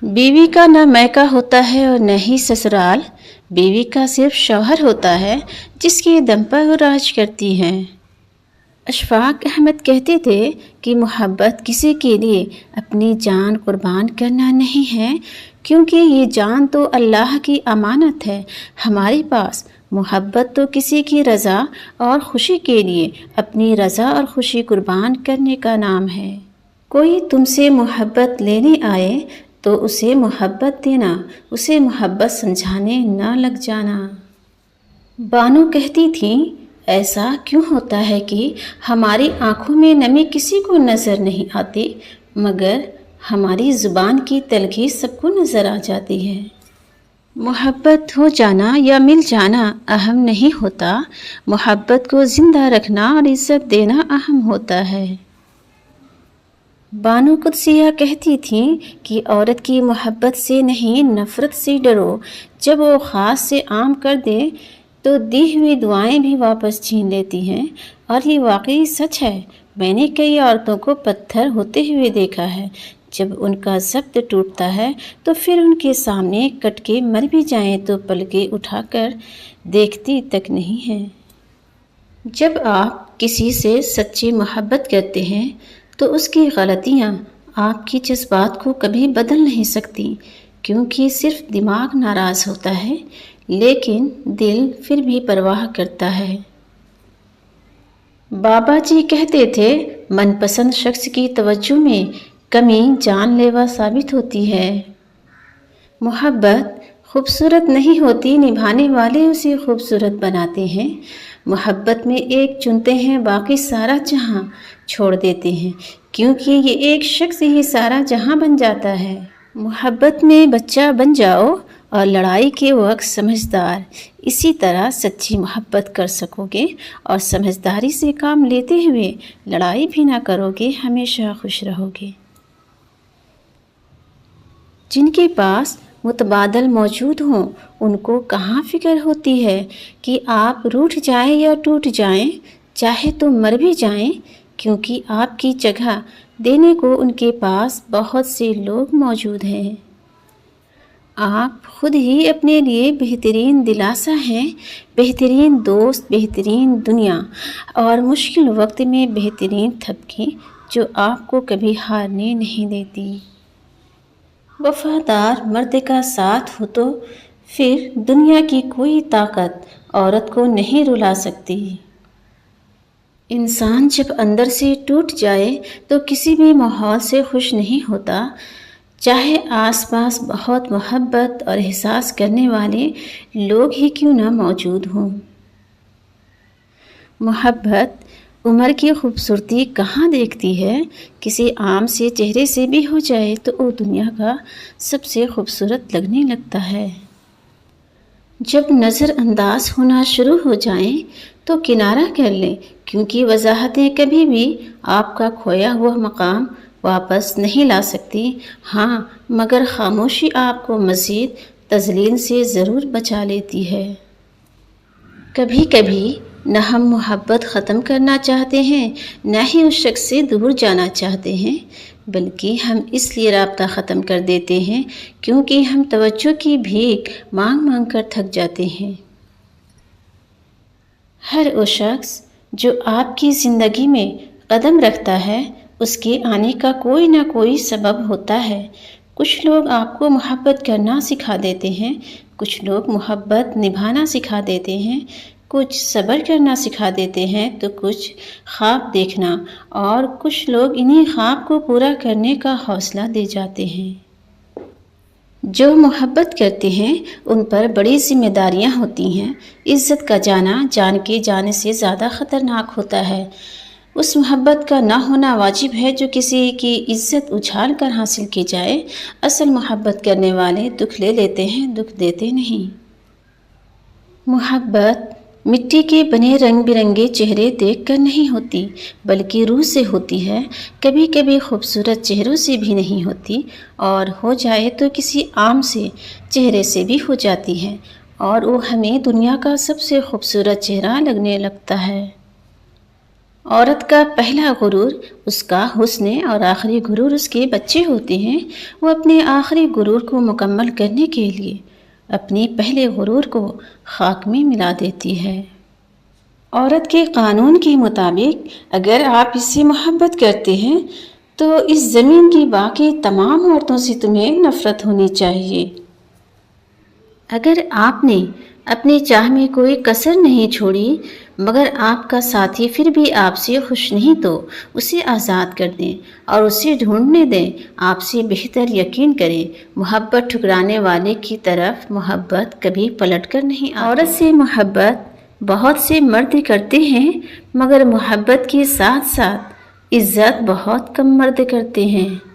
बीवी का न मैका होता है और न ही ससुराल, बीवी का सिर्फ शौहर होता है जिसके दम पर वो राज करती हैं। अशफाक अहमद कहते थे कि मोहब्बत किसी के लिए अपनी जान कुर्बान करना नहीं है, क्योंकि ये जान तो अल्लाह की अमानत है हमारे पास। मोहब्बत तो किसी की रज़ा और खुशी के लिए अपनी रज़ा और खुशी कुर्बान करने का नाम है। कोई तुमसे मोहब्बत लेने आए तो उसे मोहब्बत देना, उसे मोहब्बत समझाने न लग जाना। बानो कहती थी, ऐसा क्यों होता है कि हमारी आँखों में नमी किसी को नज़र नहीं आती, मगर हमारी ज़ुबान की तलखी सबको नज़र आ जाती है। मोहब्बत हो जाना या मिल जाना अहम नहीं होता, मोहब्बत को ज़िंदा रखना और इज़्ज़त देना अहम होता है। बानो कुद्सिया कहती थी कि औरत की मोहब्बत से नहीं नफ़रत से डरो। जब वो ख़ास से आम कर दे तो दी हुई दुआएं भी वापस छीन लेती हैं, और ये वाकई सच है। मैंने कई औरतों को पत्थर होते हुए देखा है। जब उनका ज़ब्त टूटता है तो फिर उनके सामने कट के मर भी जाएं तो पलकें उठाकर देखती तक नहीं हैं। जब आप किसी से सच्ची मोहब्बत करते हैं तो उसकी गलतियाँ आपकी जज्बात को कभी बदल नहीं सकती, क्योंकि सिर्फ दिमाग नाराज़ होता है लेकिन दिल फिर भी परवाह करता है। बाबा जी कहते थे, मनपसंद शख्स की तवज्जो में कमी जानलेवा साबित होती है। मोहब्बत खूबसूरत नहीं होती, निभाने वाले उसे खूबसूरत बनाते हैं। मोहब्बत में एक चुनते हैं, बाकी सारा जहां छोड़ देते हैं, क्योंकि ये एक शख्स ही सारा जहां बन जाता है। मोहब्बत में बच्चा बन जाओ और लड़ाई के वक्त समझदार। इसी तरह सच्ची मोहब्बत कर सकोगे और समझदारी से काम लेते हुए लड़ाई भी ना करोगे, हमेशा खुश रहोगे। जिनके पास मुतबादल मौजूद हों उनको कहाँ फ़िक्र होती है कि आप रूठ जाएं या टूट जाएं, चाहे तो मर भी जाएं, क्योंकि आपकी जगह देने को उनके पास बहुत से लोग मौजूद हैं। आप खुद ही अपने लिए बेहतरीन दिलासा हैं, बेहतरीन दोस्त, बेहतरीन दुनिया और मुश्किल वक्त में बेहतरीन थपकी जो आपको कभी हारने नहीं देती। वफादार मर्द का साथ हो तो फिर दुनिया की कोई ताकत औरत को नहीं रुला सकती। इंसान जब अंदर से टूट जाए तो किसी भी माहौल से खुश नहीं होता, चाहे आसपास बहुत मोहब्बत और एहसास करने वाले लोग ही क्यों ना मौजूद हों। मोहब्बत उम्र की खूबसूरती कहाँ देखती है, किसी आम से चेहरे से भी हो जाए तो वो दुनिया का सबसे खूबसूरत लगने लगता है। जब नज़रअंदाज होना शुरू हो जाएं तो किनारा कर लें, क्योंकि वजाहतें कभी भी आपका खोया हुआ मकाम वापस नहीं ला सकती। हाँ, मगर खामोशी आपको मज़ीद तज़लील से ज़रूर बचा लेती है। कभी कभी न हम मोहब्बत ख़त्म करना चाहते हैं, न ही उस शख्स से दूर जाना चाहते हैं, बल्कि हम इसलिए राब्ता ख़त्म कर देते हैं क्योंकि हम तवज्जो की भीख मांग मांग कर थक जाते हैं। हर वो शख्स जो आपकी ज़िंदगी में कदम रखता है, उसके आने का कोई ना कोई सबब होता है। कुछ लोग आपको मोहब्बत करना सिखा देते हैं, कुछ लोग मोहब्बत निभाना सिखा देते हैं, कुछ सब्र करना सिखा देते हैं तो कुछ ख्वाब देखना, और कुछ लोग इन्हीं ख्वाब को पूरा करने का हौसला दे जाते हैं। जो मोहब्बत करते हैं उन पर बड़ी जिम्मेदारियां होती हैं। इज़्ज़त का जाना जान के जाने से ज़्यादा ख़तरनाक होता है। उस मोहब्बत का ना होना वाजिब है जो किसी की इज़्ज़त उछाल कर हासिल की जाए। असल मोहब्बत करने वाले दुख ले लेते हैं, दुख देते नहीं। मोहब्बत मिट्टी के बने रंग बिरंगे चेहरे देखकर नहीं होती, बल्कि रूह से होती है। कभी कभी खूबसूरत चेहरों से भी नहीं होती, और हो जाए तो किसी आम से चेहरे से भी हो जाती है, और वो हमें दुनिया का सबसे खूबसूरत चेहरा लगने लगता है। عورت کا پہلا غرور اس کا حسن اور آخری غرور اس کے بچے ہوتے ہیں۔ وہ اپنے آخری غرور کو مکمل کرنے کے لیے اپنی پہلے غرور کو خاک میں ملا دیتی ہے۔ عورت کے قانون کے مطابق اگر آپ اس سے محبت کرتے ہیں تو اس زمین کی باقی تمام عورتوں سے تمہیں نفرت ہونی چاہیے۔ اگر آپ نے اپنی چاہ میں کوئی کسر نہیں چھوڑی مگر آپ کا ساتھی پھر بھی آپ سے خوش نہیں تو اسے آزاد کر دیں اور اسے ڈھونڈنے دیں۔ آپ سے بہتر یقین کریں، محبت ٹھکرانے والے کی طرف محبت کبھی پلٹ کر نہیں آتی۔ عورت سے محبت بہت سے مرد کرتے ہیں مگر محبت کے ساتھ ساتھ عزت بہت کم مرد کرتے ہیں۔